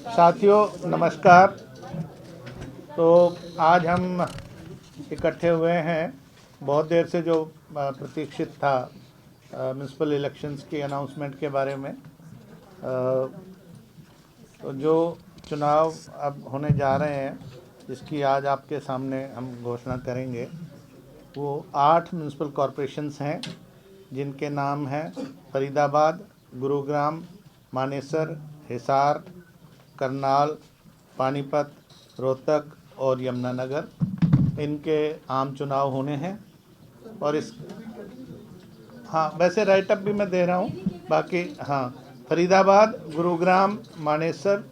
साथियों नमस्कार। तो आज हम इकट्ठे हुए हैं बहुत देर से जो प्रतीक्षित था म्यूनसिपल इलेक्शंस की अनाउंसमेंट के बारे में। तो जो चुनाव अब होने जा रहे हैं जिसकी आज आपके सामने हम घोषणा करेंगे, वो 8 म्यूनसिपल कॉरपोरेशंस हैं जिनके नाम हैं फरीदाबाद, गुरुग्राम, मानेसर, हिसार, करनाल, पानीपत, रोहतक और यमुनानगर। इनके आम चुनाव होने हैं। और इस वैसे राइटअप भी मैं दे रहा हूँ बाकी। फरीदाबाद, गुरुग्राम, मानेसर,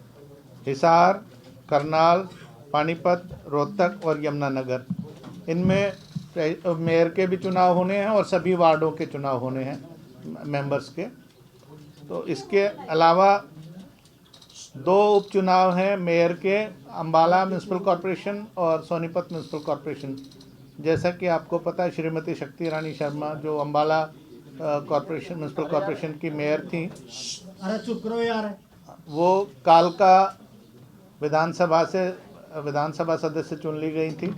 हिसार, करनाल, पानीपत, रोहतक और यमुनानगर, इनमें मेयर के भी चुनाव होने हैं और सभी वार्डों के चुनाव होने हैं मेंबर्स के। तो इसके अलावा 2 उपचुनाव हैं मेयर के, अम्बाला म्यूनसिपल कॉरपोरेशन और सोनीपत म्यूनसिपल कॉरपोरेशन। जैसा कि आपको पता है, श्रीमती शक्ति रानी शर्मा जो अम्बाला कॉरपोरेशन म्यूनसिपल कॉरपोरेशन की मेयर थी, अरे चुप करो यार, वो कालका विधानसभा सदस्य चुन ली गई थी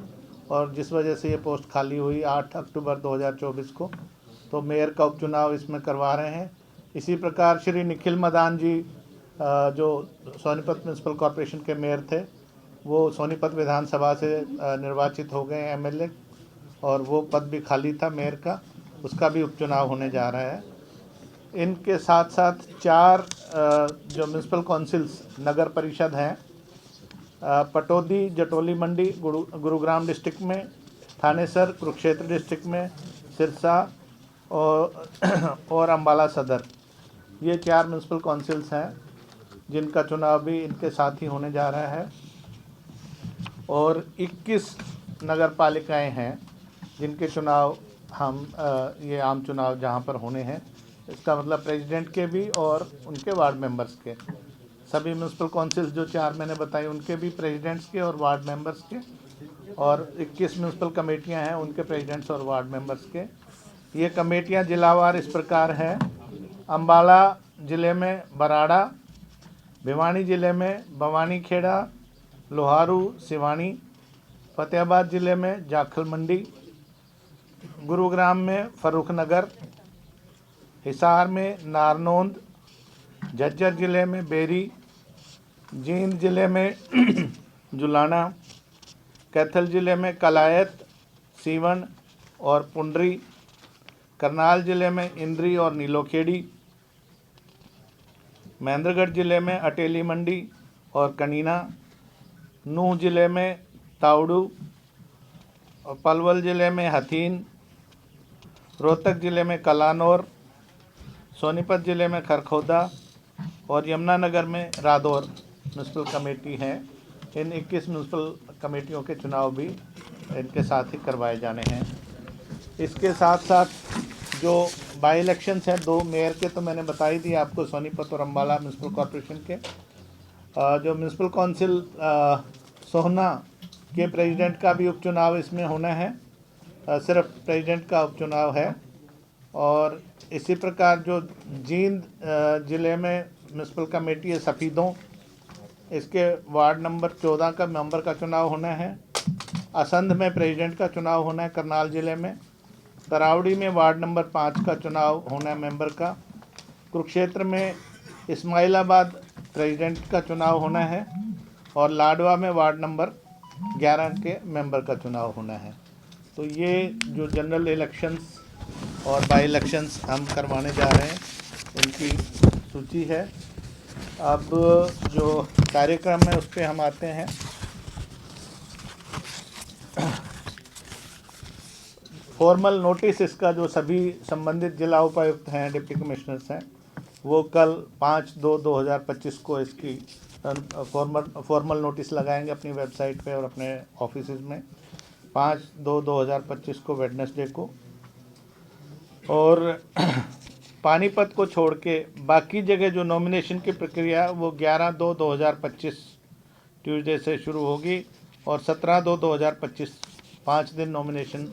और जिस वजह से ये पोस्ट खाली हुई 8 अक्टूबर 2024 को। तो मेयर का उपचुनाव इसमें करवा रहे हैं। इसी प्रकार श्री निखिल मदान जी जो सोनीपत म्यूनसिपल कॉरपोरेशन के मेयर थे, वो सोनीपत विधानसभा से निर्वाचित हो गए एमएलए और वो पद भी खाली था मेयर का, उसका भी उपचुनाव होने जा रहा है। इनके साथ साथ 4 जो म्यूनसिपल काउंसिल्स नगर परिषद हैं, पटौदी जटोली मंडी गुरुग्राम डिस्ट्रिक्ट में, थानेसर कुरुक्षेत्र डिस्ट्रिक्ट में, सिरसा और अम्बाला सदर, ये 4 म्यूनसिपल काउंसिल्स हैं जिनका चुनाव भी इनके साथ ही होने जा रहा है। और 21 नगर पालिकाएँ हैं जिनके चुनाव हम ये आम चुनाव जहाँ पर होने हैं, इसका मतलब प्रेसिडेंट के भी और उनके वार्ड मेंबर्स के। सभी म्यूनसिपल काउंसिल्स जो 4 मैंने बताई उनके भी प्रेसिडेंट्स के और वार्ड मेंबर्स के, और 21 म्यूनसिपल कमेटियां हैं उनके प्रेसिडेंट्स और वार्ड मेंबर्स के। ये कमेटियां जिलावार इस प्रकार हैं: अम्बाला ज़िले में बराड़ा, भिवानी ज़िले में भवानी खेड़ा, लोहारू सिवानी, फतेहाबाद ज़िले में जाखल मंडी, गुरुग्राम में फर्रुख नगर, हिसार में नारनौंद, झज्जर ज़िले में बेरी, जींद ज़िले में जुलाना, कैथल ज़िले में कलायत, सीवन और पुंडरी, करनाल ज़िले में इंद्री और नीलोखेड़ी, महेंद्रगढ़ ज़िले में अटेली मंडी और कनीना, नूह ज़िले में तावड़ू और पलवल ज़िले में हथीन, रोहतक ज़िले में कलानौर, सोनीपत ज़िले में खरखौदा और यमुनानगर में रादौर म्यूनसिपल कमेटी हैं। इन 21 म्यूनसिपल कमेटियों के चुनाव भी इनके साथ ही करवाए जाने हैं। इसके साथ साथ जो बाई इलेक्शंस हैं 2 मेयर के, तो मैंने बता ही दी आपको, सोनीपत और अम्बाला म्यूनसिपल कॉरपोरेशन के। जो म्यूनसिपल काउंसिल सोहना के प्रेसिडेंट का भी उपचुनाव इसमें होना है, सिर्फ प्रेसिडेंट का उपचुनाव है। और इसी प्रकार जो जींद ज़िले में म्यूनसिपल कमेटी है सफ़ीदों, इसके वार्ड नंबर 14 का मेंबर का चुनाव होना है। असंध में प्रेसिडेंट का चुनाव होना है करनाल ज़िले में। तरावड़ी में वार्ड नंबर 5 का चुनाव होना है मेंबर का। कुरुक्षेत्र में इस्माइलाबाद प्रेसिडेंट का चुनाव होना है और लाडवा में वार्ड नंबर 11 के मेंबर का चुनाव होना है। तो ये जो जनरल इलेक्शंस और बाई इलेक्शंस हम करवाने जा रहे हैं, इनकी सूची है। अब जो कार्यक्रम है उस पर हम आते हैं। फॉर्मल नोटिस इसका जो सभी संबंधित जिला उपायुक्त हैं, डिप्टी कमिश्नर्स हैं, वो कल 5/2/2025 को इसकी फॉर्मल नोटिस लगाएंगे अपनी वेबसाइट पे और अपने ऑफिस में, 5/2/2025 को वेडनेसडे को। और पानीपत को छोड़ के बाकी जगह जो नॉमिनेशन की प्रक्रिया वो 11/2/2025 ट्यूसडे से शुरू होगी और 17/2/2025 5 दिन नॉमिनेशन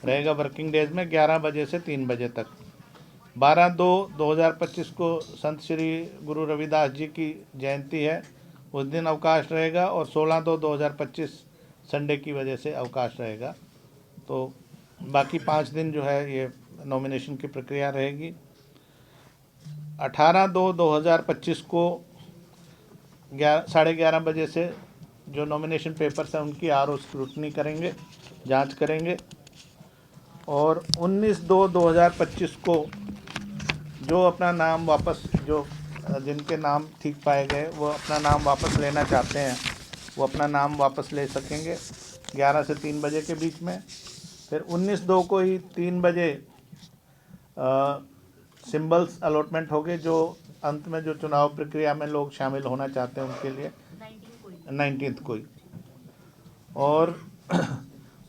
रहेगा वर्किंग डेज में, 11 बजे से 3 बजे तक। 12/2/2025 को संत श्री गुरु रविदास जी की जयंती है, उस दिन अवकाश रहेगा, और 16/2/2025 संडे की वजह से अवकाश रहेगा। तो बाकी 5 दिन जो है ये नॉमिनेशन की प्रक्रिया रहेगी। 18/2/2025 को 11:30 बजे से जो नॉमिनेशन पेपर्स हैं उनकी आरओ स्क्रूटनी करेंगे, जांच करेंगे। और 19/2/2025 को जो अपना नाम वापस, जो जिनके नाम ठीक पाए गए वो अपना नाम वापस लेना चाहते हैं, वो अपना नाम वापस ले सकेंगे 11 से 3 बजे के बीच में। फिर 19/2 को ही 3 बजे सिंबल्स अलॉटमेंट हो गए, जो अंत में जो चुनाव प्रक्रिया में लोग शामिल होना चाहते हैं उनके लिए 19th को ही। और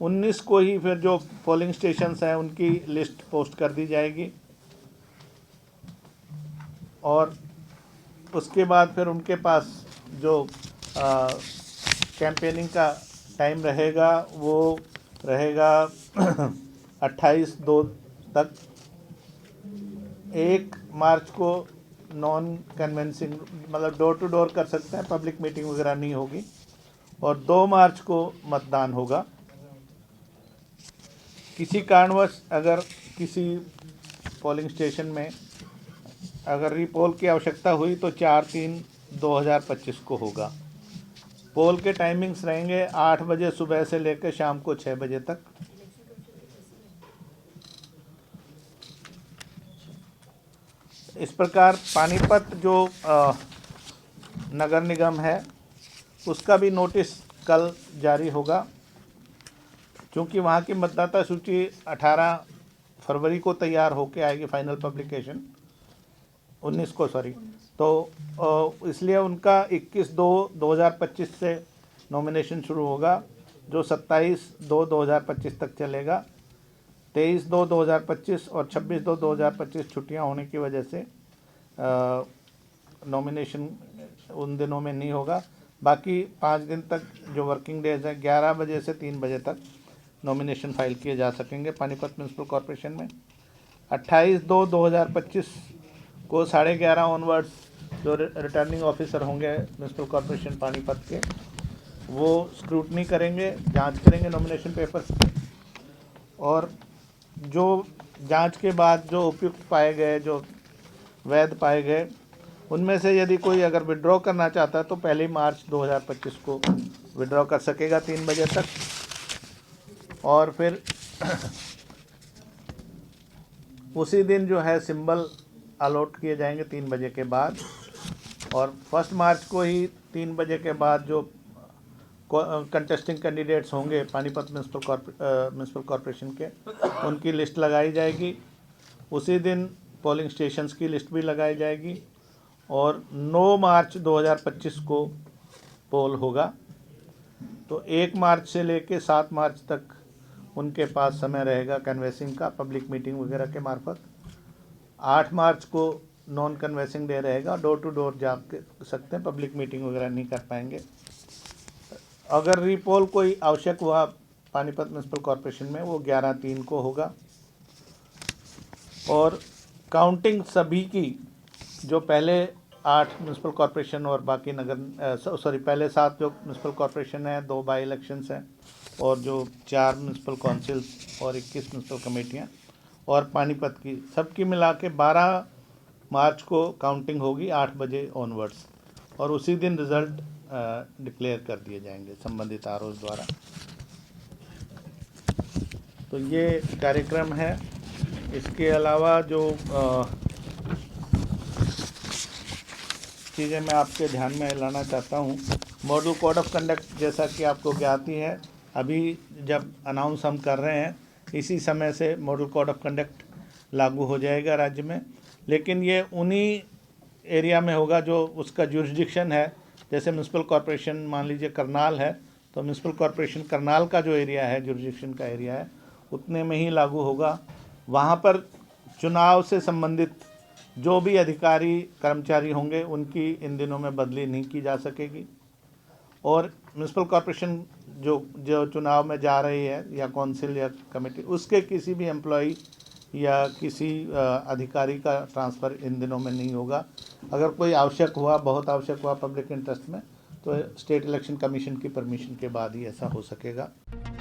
19 को ही फिर जो पोलिंग स्टेशंस हैं उनकी लिस्ट पोस्ट कर दी जाएगी, और उसके बाद फिर उनके पास जो कैंपेनिंग का टाइम रहेगा वो रहेगा 28/2 तक। 1 मार्च को नॉन कन्वेंसिंग, मतलब डोर टू डोर कर सकते हैं, पब्लिक मीटिंग वगैरह नहीं होगी। और 2 मार्च को मतदान होगा। किसी कारणवश अगर किसी पोलिंग स्टेशन में अगर रीपोल की आवश्यकता हुई तो 4/3/2025 को होगा। पोल के टाइमिंग्स रहेंगे 8 बजे सुबह से लेकर शाम को 6 बजे तक। इस प्रकार पानीपत जो नगर निगम है उसका भी नोटिस कल जारी होगा, क्योंकि वहाँ की मतदाता सूची 18 फरवरी को तैयार होकर आएगी, फाइनल पब्लिकेशन 19 को, सॉरी। तो इसलिए उनका 21/2/2025 से नॉमिनेशन शुरू होगा, जो 27/2/2025 तक चलेगा। 23/2/2025 और 26/2/2025 छुट्टियां होने की वजह से नॉमिनेशन उन दिनों में नहीं होगा। बाकी 5 दिन तक जो वर्किंग डेज हैं 11 बजे से 3 बजे तक नॉमिनेशन फाइल किए जा सकेंगे पानीपत म्यूनसिपल कॉरपोरेशन में। 28/2/2025 को 11:30 ऑनवर्ड्स जो रिटर्निंग ऑफिसर होंगे म्यूनसिपल कॉरपोरेशन पानीपत के, वो स्क्रूटनी करेंगे, जांच करेंगे नॉमिनेशन पेपर्स की। और जो जांच के बाद जो उपयुक्त पाए गए, जो वैध पाए गए, उनमें से यदि कोई अगर विड्रॉ करना चाहता है तो 1 मार्च 2025 को विड्रॉ कर सकेगा 3 बजे तक। और फिर उसी दिन जो है सिंबल अलॉट किए जाएंगे 3 बजे के बाद। और 1 मार्च को ही 3 बजे के बाद जो कंटेस्टिंग कैंडिडेट्स होंगे पानीपत म्यूनसिपल कॉरपोरेशन के, उनकी लिस्ट लगाई जाएगी। उसी दिन पोलिंग स्टेशंस की लिस्ट भी लगाई जाएगी। और 9 मार्च 2025 को पोल होगा। तो 1 मार्च से लेकर 7 मार्च तक उनके पास समय रहेगा कैनवेसिंग का, पब्लिक मीटिंग वगैरह के मार्फत। 8 मार्च को नॉन कन्वेंसिंग डे रहेगा, डोर टू डोर जा सकते हैं, पब्लिक मीटिंग वगैरह नहीं कर पाएंगे। अगर रीपोल कोई आवश्यक हुआ पानीपत म्यूनसिपल कॉरपोरेशन में, वो 11/3 को होगा। और काउंटिंग सभी की, जो पहले 8 म्यूनसिपल कॉरपोरेशन और बाकी नगर पहले 7 जो म्यूनसिपल कॉरपोरेशन है, 2 बाई इलेक्शंस हैं, और जो 4 म्यूनसिपल काउंसिल्स और 21 म्यूनसिपल कमेटियाँ और पानीपत की, सबकी मिला के 12 मार्च को काउंटिंग होगी 8 बजे ऑनवर्ड्स। और उसी दिन रिज़ल्ट डिक्लेयर कर दिए जाएंगे संबंधित आरओ द्वारा। तो ये कार्यक्रम है। इसके अलावा जो चीज़ें मैं आपके ध्यान में लाना चाहता हूँ, मॉडल कोड ऑफ कंडक्ट, जैसा कि आपको ज्ञात ही है, अभी जब अनाउंस हम कर रहे हैं इसी समय से मॉडल कोड ऑफ कंडक्ट लागू हो जाएगा राज्य में। लेकिन ये उन्हीं एरिया में होगा जो उसका जुरिस्डिक्शन है। जैसे म्यूनसिपल कॉरपोरेशन मान लीजिए करनाल है, तो म्यूनसिपल कॉरपोरेशन करनाल का जो एरिया है, जुरिस्डिक्शन का एरिया है, उतने में ही लागू होगा। वहाँ पर चुनाव से संबंधित जो भी अधिकारी कर्मचारी होंगे उनकी इन दिनों में बदली नहीं की जा सकेगी। और म्यूनसिपल कॉरपोरेशन जो चुनाव में जा रही है, या कौंसिल या कमेटी, उसके किसी भी एम्प्लॉई या किसी अधिकारी का ट्रांसफ़र इन दिनों में नहीं होगा। अगर कोई आवश्यक हुआ, बहुत आवश्यक हुआ पब्लिक इंटरेस्ट में, तो स्टेट इलेक्शन कमीशन की परमिशन के बाद ही ऐसा हो सकेगा।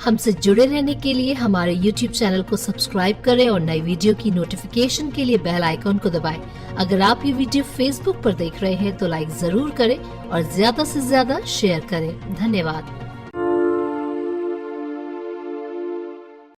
हमसे जुड़े रहने के लिए हमारे YouTube चैनल को सब्सक्राइब करें और नई वीडियो की नोटिफिकेशन के लिए बेल आइकॉन को दबाएं। अगर आप ये वीडियो Facebook पर देख रहे हैं तो लाइक जरूर करें और ज्यादा से ज्यादा शेयर करें। धन्यवाद।